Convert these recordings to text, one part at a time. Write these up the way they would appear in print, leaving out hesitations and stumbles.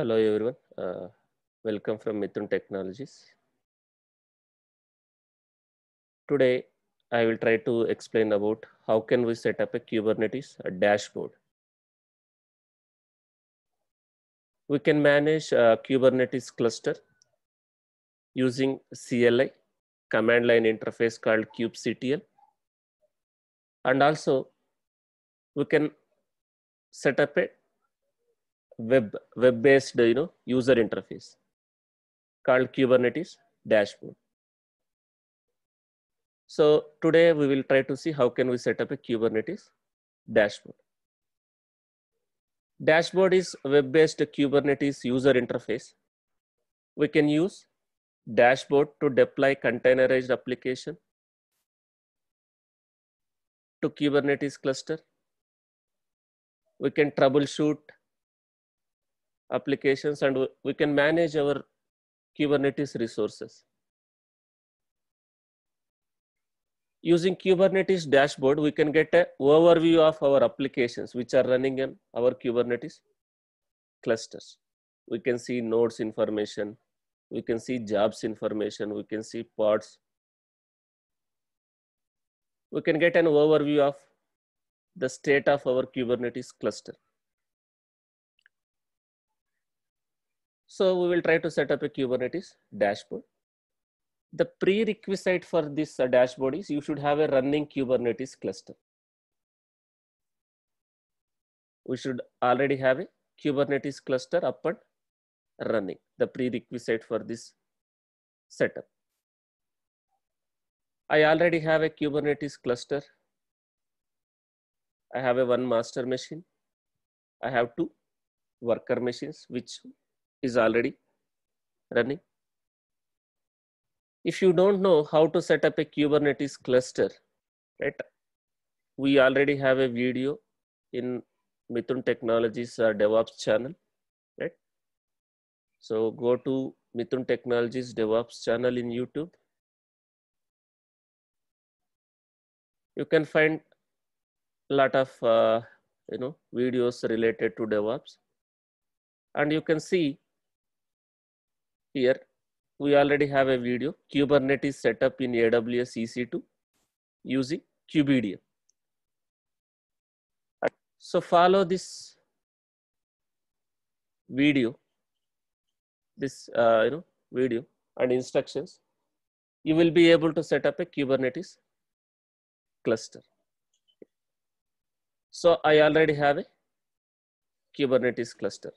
Hello everyone, welcome from Mithun Technologies. Today I will try to explain about how can we set up a Kubernetes dashboard. We can manage a Kubernetes cluster using CLI, command line interface called kubectl, and also we can set up a web-based user interface called Kubernetes dashboard. So today we will try to see how can we set up a Kubernetes dashboard. Dashboard is web-based Kubernetes user interface. We can use dashboard to deploy containerized application to Kubernetes cluster. We can troubleshoot applications and we can manage our Kubernetes resources. Using Kubernetes dashboard, we can get an overview of our applications which are running in our Kubernetes clusters. We can see nodes information, we can see jobs information, we can see pods. We can get an overview of the state of our Kubernetes cluster. So we will try to set up a Kubernetes dashboard. The prerequisite for this dashboard is you should have a running Kubernetes cluster. We should already have a Kubernetes cluster up and running, the prerequisite for this setup. I already have a Kubernetes cluster. I have a one master machine. I have two worker machines, which is already running. If you don't know how to set up a Kubernetes cluster, right? We already have a video in Mithun Technologies DevOps channel, right? So go to Mithun Technologies DevOps channel in YouTube. You can find a lot of videos related to DevOps, and you can see here we already have a video Kubernetes setup in AWS EC2 using KubeDM. So follow this video, video and instructions. You will be able to set up a Kubernetes cluster. So I already have a Kubernetes cluster.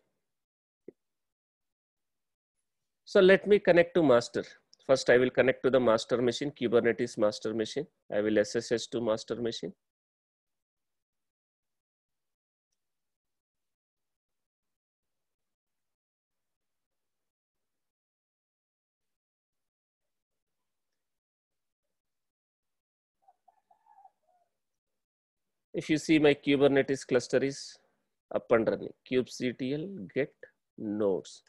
So let me connect to master. First, I will connect to the master machine, Kubernetes master machine. I will SSH to master machine. If you see my Kubernetes cluster is up and running, kubectl get nodes.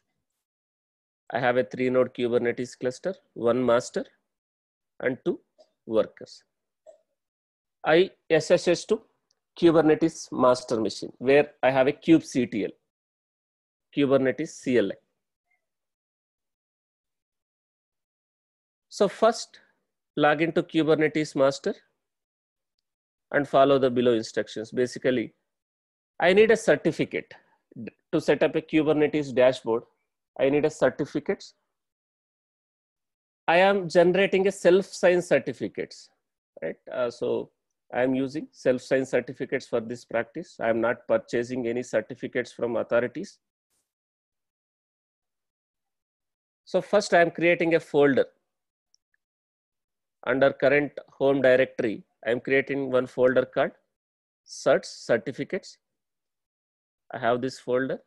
I have a 3-node Kubernetes cluster, one master and 2 workers. I SSH to Kubernetes master machine where I have a kubectl, Kubernetes CLI. So first log into Kubernetes master and follow the below instructions. Basically, I need a certificate to set up a Kubernetes dashboard. I need a certificates. I am generating a self-signed certificates, right? So I am using self-signed certificates for this practice. I am not purchasing any certificates from authorities. So first I am creating a folder. Under current home directory, I am creating one folder called certs, certificates. I have this folder.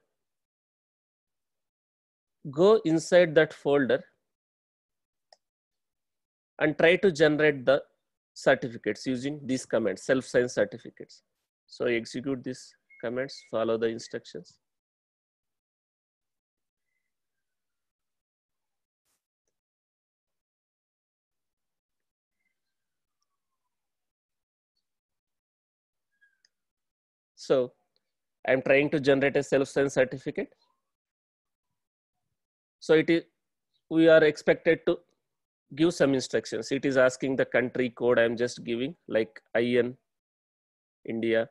Go inside that folder and try to generate the certificates using these commands, self-signed certificates. So execute these commands, follow the instructions. So I'm trying to generate a self-signed certificate. So it is, we are expected to give some instructions. It is asking the country code. I'm just giving like IN India.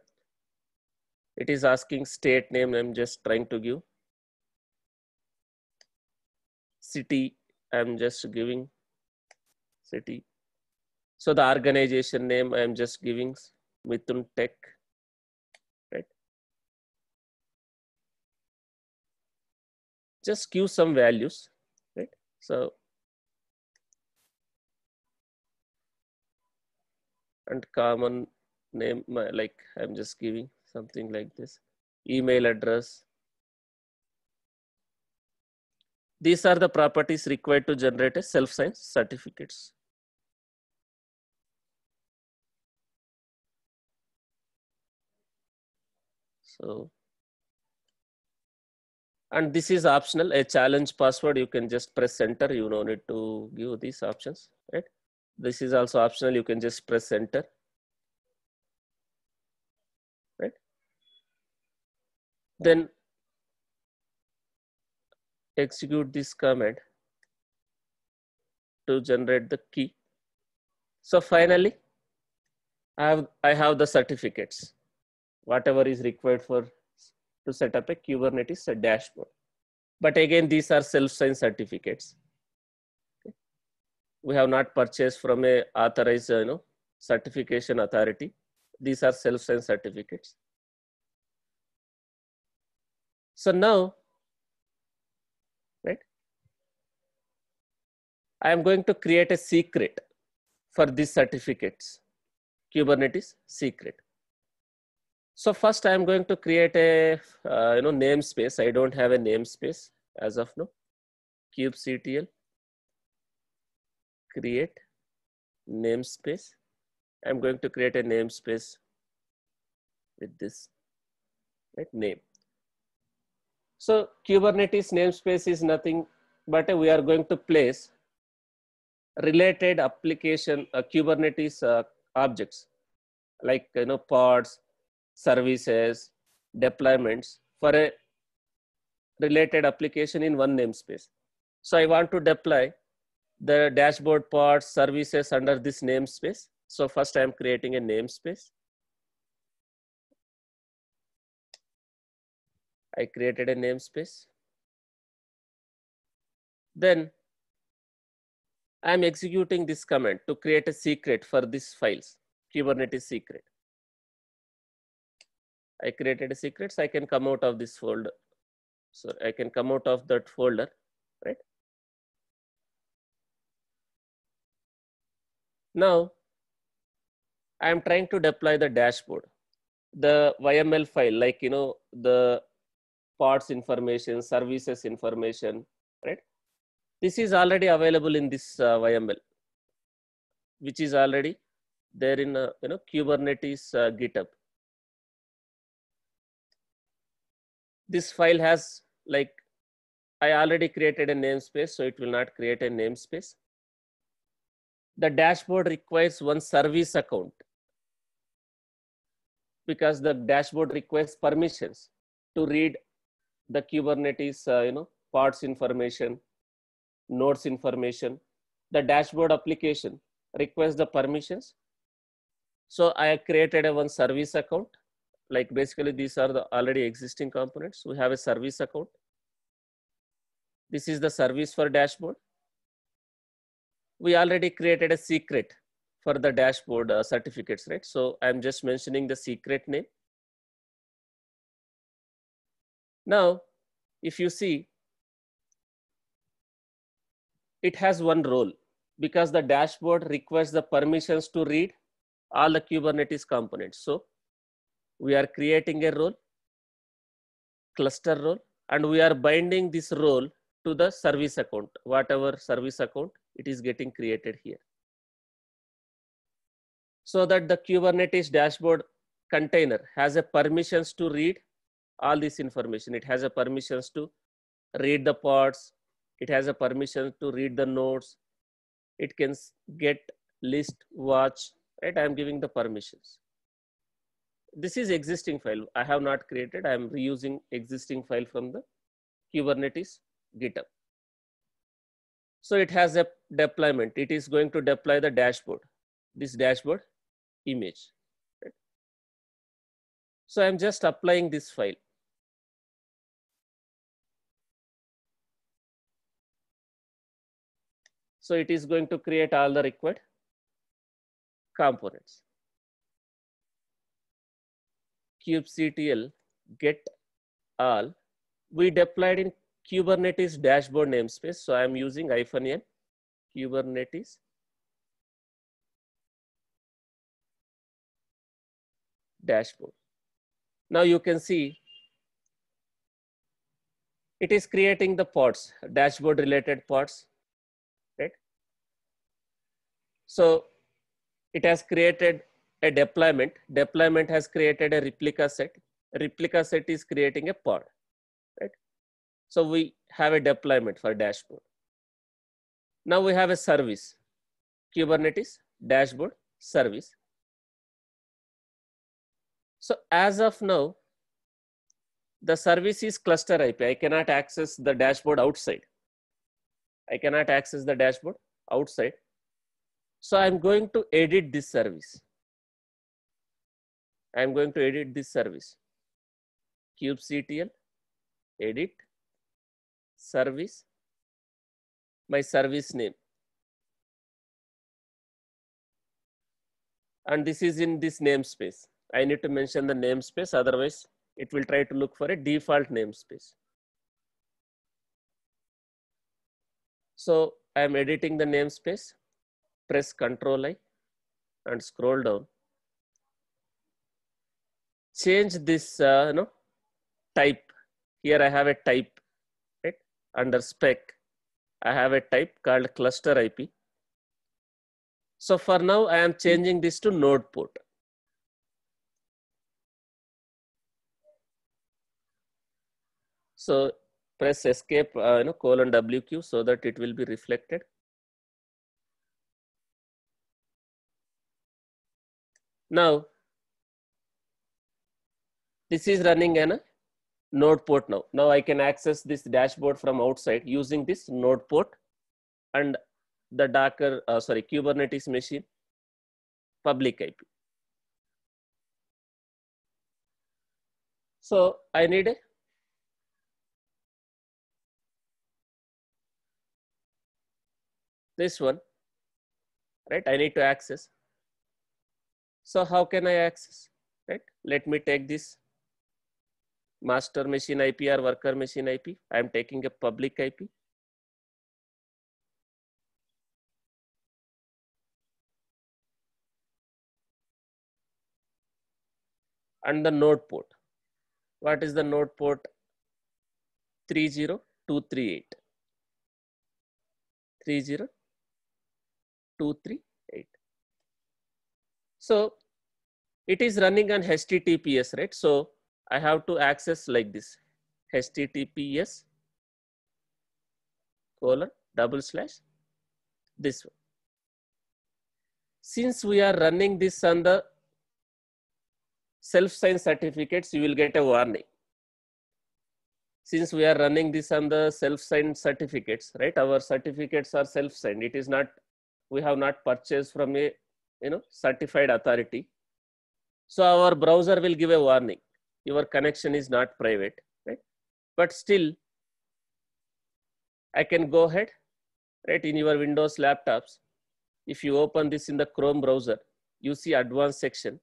It is asking state name. I'm just trying to give city. I'm just giving city. So the organization name, I'm just giving Mithun Tech, right? Just give some values, right? So, and common name, like I'm just giving something like this, email address. These are the properties required to generate a self-signed certificates. So, and this is optional, a challenge password. You can just press enter. You don't need to give these options, right? This is also optional. You can just press enter, right? Then execute this command to generate the key. So finally, I have the certificates, whatever is required for to set up a Kubernetes dashboard. But again, these are self-signed certificates. Okay. We have not purchased from a authorized, certification authority. These are self-signed certificates. So now, right, I am going to create a secret for these certificates, Kubernetes secret. So first I am going to create a namespace. I don't have a namespace as of now. kubectl create namespace. I'm going to create a namespace with this, right, name. So Kubernetes namespace is nothing but we are going to place related application Kubernetes objects like pods, services, deployments for a related application in one namespace. So I want to deploy the dashboard pods, services under this namespace. So first I am creating a namespace. I created a namespace. Then I am executing this command to create a secret for these files, Kubernetes secret. I created a secret, so I can come out of this folder. So I can come out of that folder, right? Now I am trying to deploy the dashboard, the YML file, like the parts information, services information, right? This is already available in this YML, which is already there in Kubernetes GitHub. This file has, like, I already created a namespace, so it will not create a namespace. The dashboard requires one service account because the dashboard requires permissions to read the Kubernetes parts information, nodes information. The dashboard application requires the permissions. So I created a one service account. Like basically these are the already existing components. We have a service account. This is the service for dashboard. We already created a secret for the dashboard certificates, right? So I'm just mentioning the secret name. Now, if you see, it has one role because the dashboard requires the permissions to read all the Kubernetes components. So we are creating a role, cluster role, and we are binding this role to the service account, whatever service account it is getting created here. So that the Kubernetes dashboard container has a permissions to read all this information. It has a permissions to read the pods. It has a permission to read the nodes. It can get, list, watch, right? I am giving the permissions. This is existing file. I have not created. I am reusing existing file from the Kubernetes GitHub. So it has a deployment. It is going to deploy the dashboard, this dashboard image. Right? So I'm just applying this file. So it is going to create all the required components. kubectl get all. We deployed in Kubernetes dashboard namespace. So I'm using -n Kubernetes dashboard. Now you can see it is creating the pods, dashboard related pods, right? So it has created a deployment. Deployment has created a replica set. Replica set is creating a pod, right? So we have a deployment for dashboard. Now we have a service, Kubernetes dashboard service. So as of now, the service is cluster IP. I cannot access the dashboard outside. I cannot access the dashboard outside. So I'm going to edit this service. I'm going to edit this service. kubectl edit service, my service name. And this is in this namespace. I need to mention the namespace, otherwise it will try to look for a default namespace. So I am editing the namespace, press Ctrl I and scroll down. Change this type. Here I have a type, right? Under spec, I have a type called cluster IP. So for now, I am changing this to node port. So press escape, :WQ so that it will be reflected. Now, this is running in a node port now. Now I can access this dashboard from outside using this node port and the Docker, Kubernetes machine public IP. So I need this one, right? I need to access. So how can I access, right? Let me take this master machine IP or worker machine IP. I am taking a public IP. And the node port. What is the node port? 30238. 30238. So it is running on HTTPS, right? So I have to access like this, HTTPS : this one. Since we are running this on the self-signed certificates, you will get a warning. Since we are running this on the self-signed certificates, right? Our certificates are self-signed. It is not, we have not purchased from a certified authority. So our browser will give a warning. Your connection is not private, right? But still, I can go ahead, right? In your Windows laptops, if you open this in the Chrome browser, you see advanced section.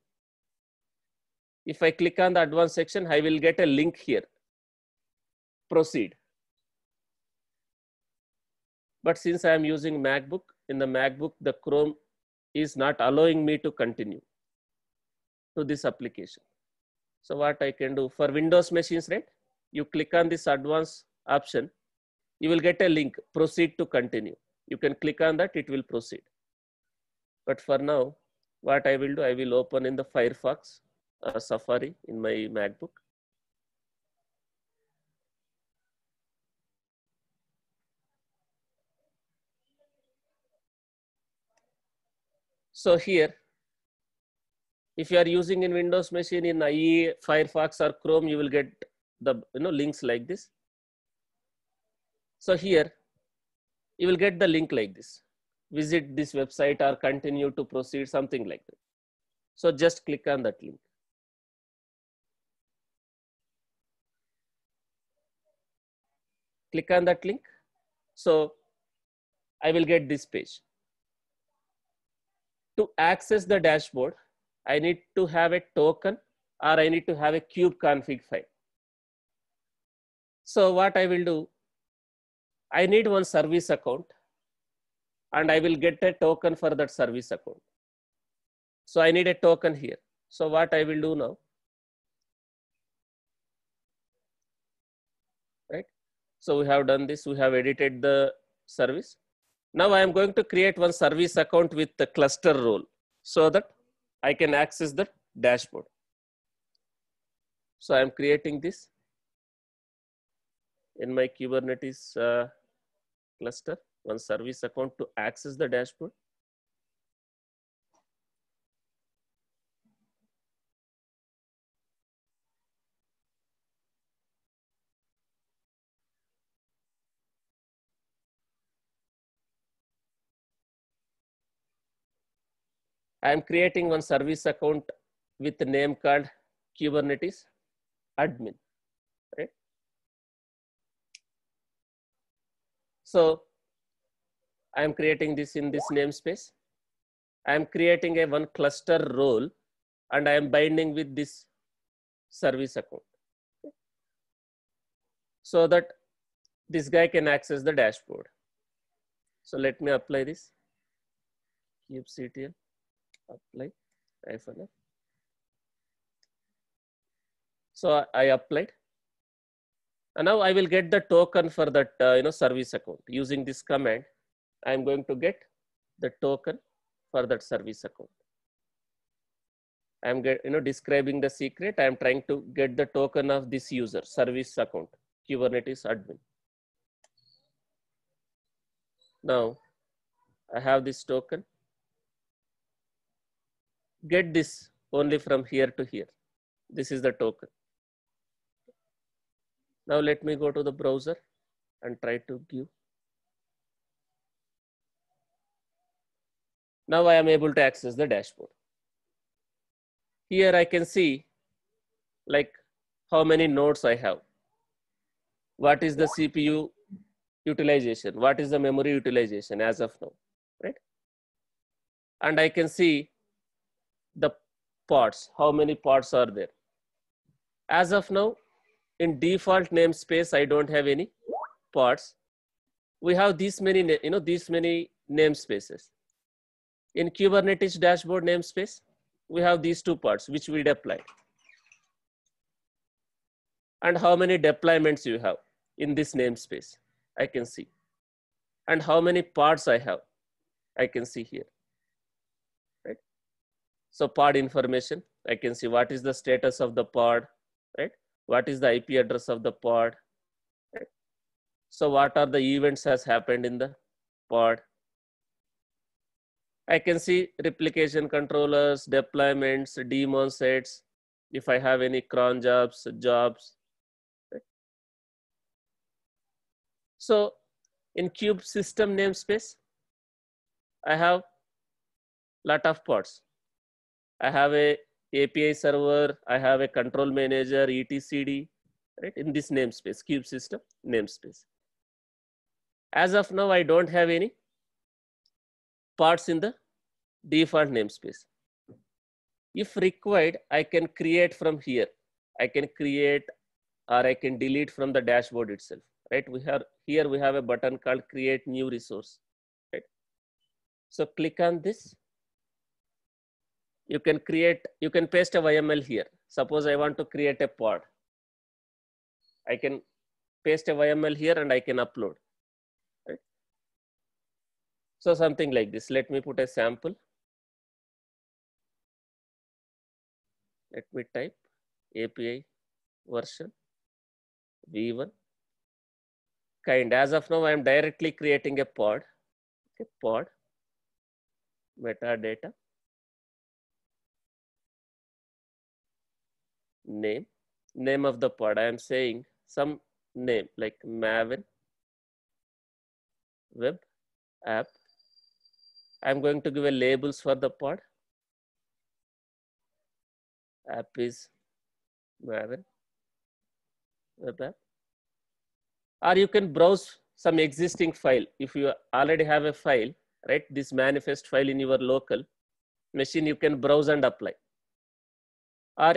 If I click on the advanced section, I will get a link here. Proceed. But since I am using MacBook, in the MacBook, the Chrome is not allowing me to continue to this application. So what I can do for Windows machines, right? You click on this advanced option, you will get a link, proceed to continue. You can click on that, it will proceed. But for now, what I will do, I will open in the Firefox, Safari in my MacBook. So here, if you are using in Windows machine in IE, Firefox or Chrome, you will get the links like this. So here, You will get the link like this. Visit this website or continue to proceed, something like that. So just click on that link. Click on that link. So I will get this page. To access the dashboard, I need to have a token or I need to have a kubeconfig file. So what I will do, I need one service account and I will get a token for that service account. So I need a token here. So what I will do now, right? So we have done this, we have edited the service. Now I am going to create one service account with the cluster role so that I can access the dashboard. So I am creating this in my Kubernetes cluster, one service account to access the dashboard. I am creating one service account with the name called Kubernetes admin, right? So I am creating this in this namespace. I am creating a one cluster role and I am binding with this service account so that this guy can access the dashboard. So let me apply this kubectl apply -f. So I applied, and now I will get the token for that service account. Using this command, I am going to get the token for that service account. I am describing the secret. I am trying to get the token of this user service account Kubernetes admin. Now I have this token. Get this only from here to here. This is the token. Now let me go to the browser and try to give. Now I am able to access the dashboard. Here I can see like how many nodes I have. What is the CPU utilization? What is the memory utilization as of now, right? And I can see the pods, how many pods are there. As of now, in default namespace, I don't have any pods. We have these many, these many namespaces. In Kubernetes dashboard namespace, we have these two parts which we deployed. And how many deployments you have in this namespace, I can see. And how many pods I have, I can see here, right? So pod information, I can see what is the status of the pod, right? What is the IP address of the pod, right? So what are the events has happened in the pod? I can see replication controllers, deployments, daemon sets, if I have any cron jobs. Right? So in kube system namespace, I have lot of pods. I have a API server, I have a control manager, etcd, right? In this namespace, kube system namespace. As of now, I don't have any parts in the default namespace. If required, I can create from here. I can create or I can delete from the dashboard itself, right? Here we have a button called create new resource, right? So click on this. You can paste a YML here. Suppose I want to create a pod. I can paste a YML here and I can upload, right? So something like this. Let me put a sample. Let me type API version v1 kind. As of now, I am directly creating a pod. Okay, pod metadata name of the pod. I am saying some name like Maven web app. I'm going to give a labels for the pod. App is Maven web app. Or you can browse some existing file. If you already have a file, right, this manifest file in your local machine, you can browse and apply. Or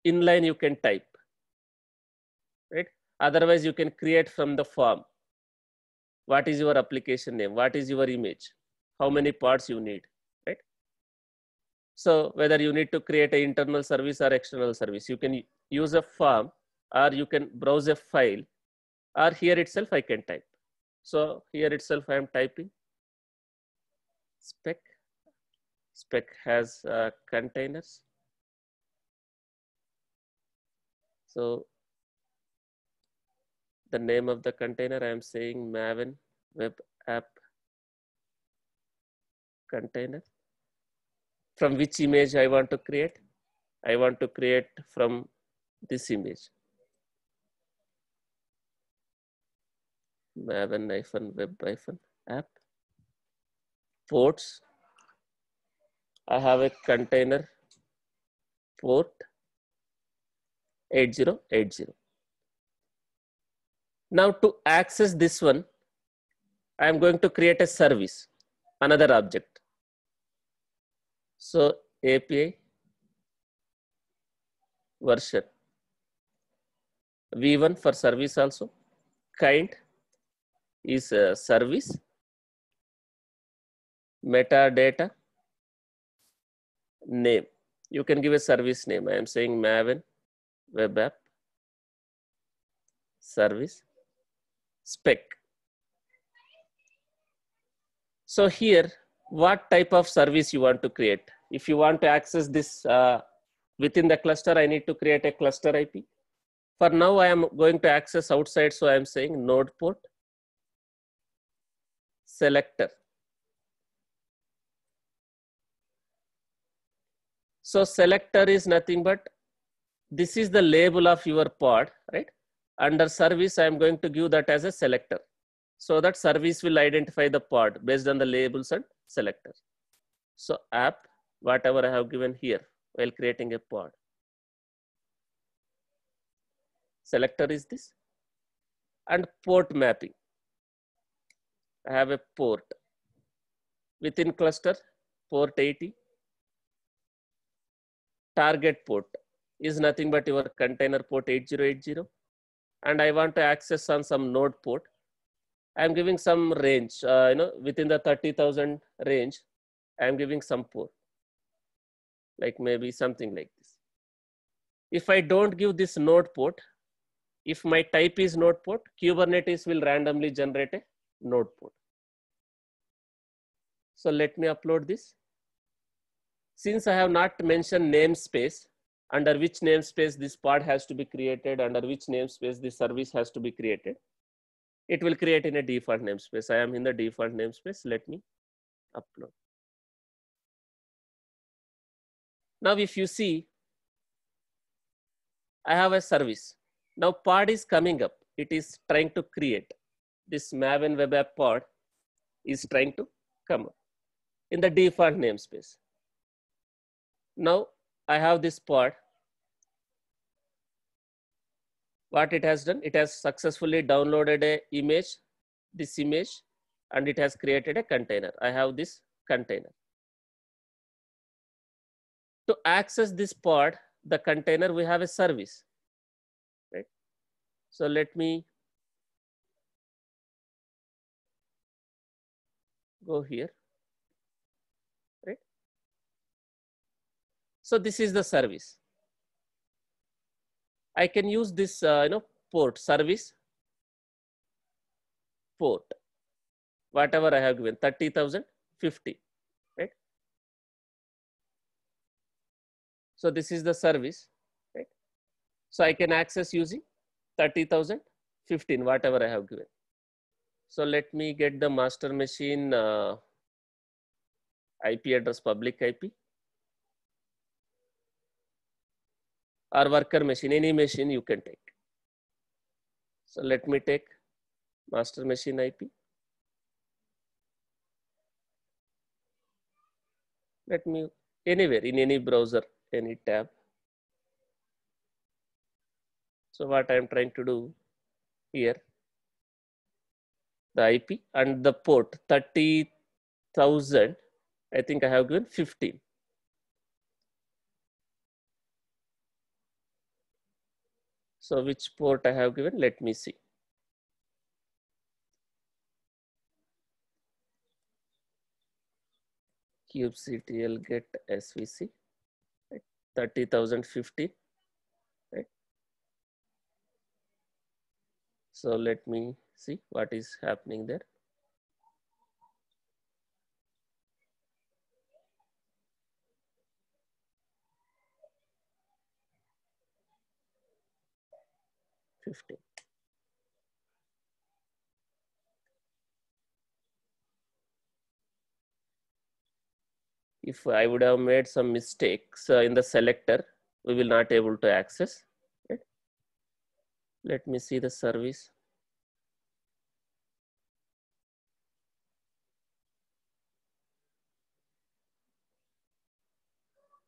inline you can type, right? Otherwise you can create from the form. What is your application name? What is your image? How many parts you need, right? So whether you need to create an internal service or external service, you can use a form, or you can browse a file, or here itself I can type. So here itself I am typing spec. Spec has containers. So the name of the container, I am saying Maven web app container. From which image I want to create? I want to create from this image. Maven-web-app. Ports. I have a container port 8080. Now to access this one, I am going to create a service, another object. So API version v1 for service also. Kind is a service. Metadata name. You can give a service name. I am saying Maven web app service spec. So here, what type of service you want to create? If you want to access this within the cluster, I need to create a cluster IP. For now, I am going to access outside, so I am saying node port selector. So selector is nothing but this is the label of your pod, right? Under service, I am going to give that as a selector. So that service will identify the pod based on the labels and selector. So app, whatever I have given here while creating a pod. Selector is this. And port mapping. I have a port. Within cluster, port 80. Target port is nothing but your container port 8080. And I want to access on some node port. I'm giving some range, within the 30,000 range, I'm giving some port, like maybe something like this. If I don't give this node port, if my type is node port, Kubernetes will randomly generate a node port. So let me upload this. Since I have not mentioned namespace, under which namespace this pod has to be created, under which namespace this service has to be created, it will create in a default namespace. I am in the default namespace. Let me upload. Now, if you see, I have a service. Now pod is coming up. It is trying to create. This Maven web app pod is trying to come up in the default namespace. Now I have this pod. What it has done, it has successfully downloaded a image, this image, and it has created a container. I have this container. To access this pod, the container, we have a service, right? So let me go here, right? So this is the service. I can use this, port service port, whatever I have given, 30,050, right? So this is the service, right? So I can access using 30,015, whatever I have given. So let me get the master machine IP address, public IP, or worker machine, any machine you can take. So let me take master machine IP. Let me, anywhere in any browser, any tab. So what I'm trying to do here, the IP and the port 30,000, I think I have given 15. So which port I have given, let me see. kubectl get svc, right? 30,050, right? So let me see what is happening there. If I would have made some mistakes in the selector, we will not able to access. Right? Let me see the service.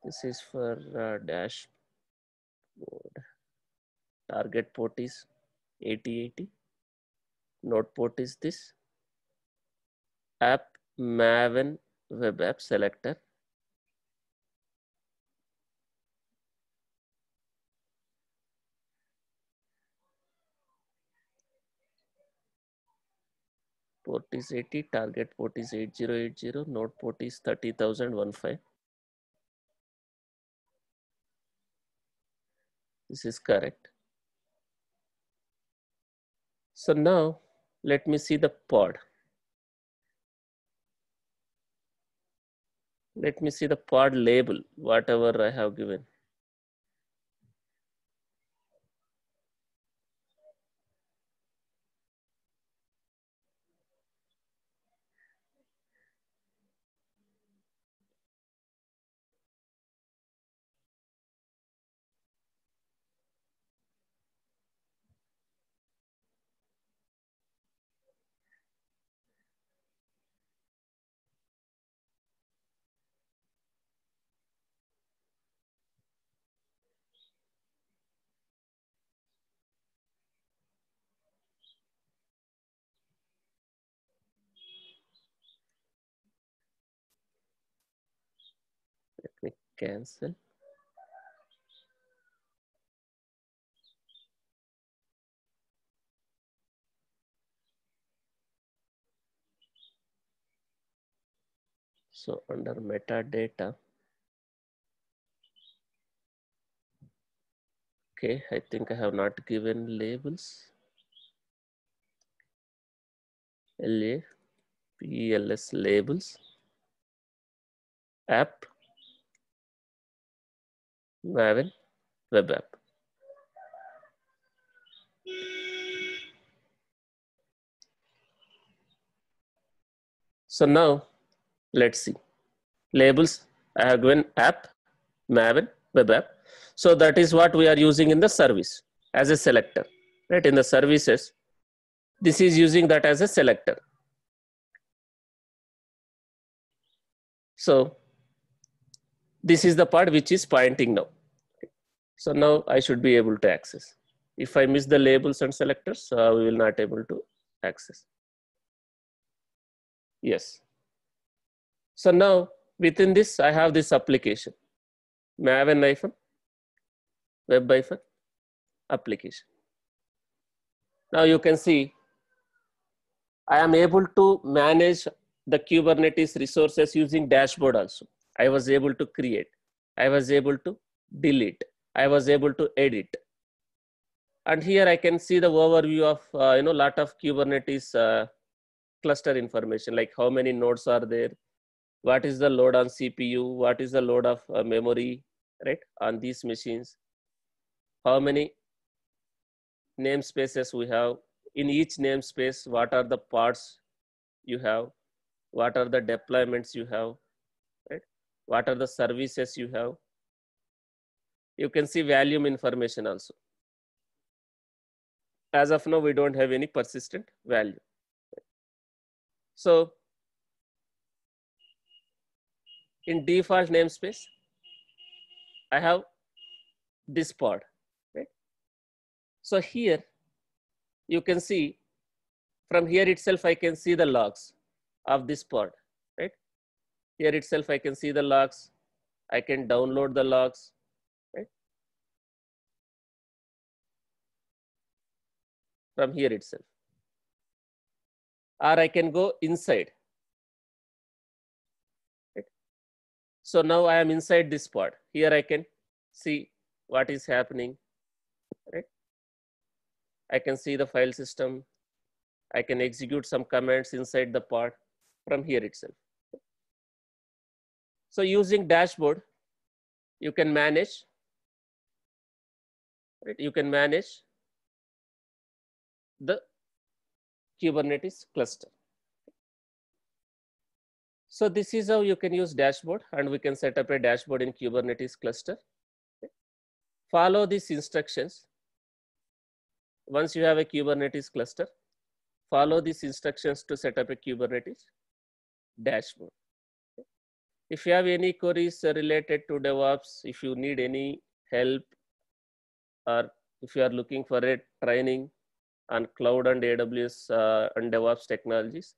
This is for dashboard. Target port is 8080. Node port is this. App Maven web app selector. Port is 80, target port is 8080, node port is 30,015. This is correct. So now let me see the pod. Let me see the pod label, whatever I have given. Let me cancel. So under metadata, okay, I think I have not given labels. LA, PLS labels, app, Maven, web app. So now let's see. Labels, I have given app, Maven, web app. So that is what we are using in the service as a selector, right? In the services, this is using that as a selector. So this is the part which is pointing now. So now I should be able to access. If I miss the labels and selectors, we will not able to access. Yes. So now within this, I have this application, Maven web application. Now you can see I am able to manage the Kubernetes resources using dashboard also. I was able to create, I was able to delete, I was able to edit. And here I can see the overview of lot of Kubernetes cluster information, like how many nodes are there, what is the load on CPU, what is the load of memory, right, on these machines, how many namespaces we have, in each namespace, what are the parts you have, what are the deployments you have, right, what are the services you have. You can see volume information also. As of now, we don't have any persistent value. So in default namespace, I have this pod, right? So here you can see from here itself, I can see the logs of this pod, right? Here itself, I can see the logs. I can download the logs, right? From here itself. Or I can go inside, right? So now I am inside this pod. Here I can see what is happening, right? I can see the file system. I can execute some commands inside the pod from here itself. So using dashboard, you can manage, right? You can manage the Kubernetes cluster. So this is how you can use dashboard, and we can set up a dashboard in Kubernetes cluster. Follow these instructions. Once you have a Kubernetes cluster, follow these instructions to set up a Kubernetes dashboard. If you have any queries related to DevOps, if you need any help, or if you are looking for a training on cloud and AWS and DevOps technologies,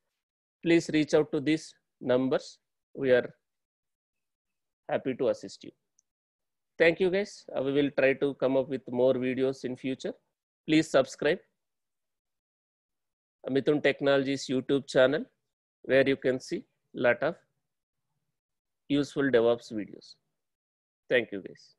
please reach out to these numbers. We are happy to assist you. Thank you guys. We will try to come up with more videos in future. Please subscribe Mithun Technologies YouTube channel, where you can see a lot of useful DevOps videos. Thank you guys.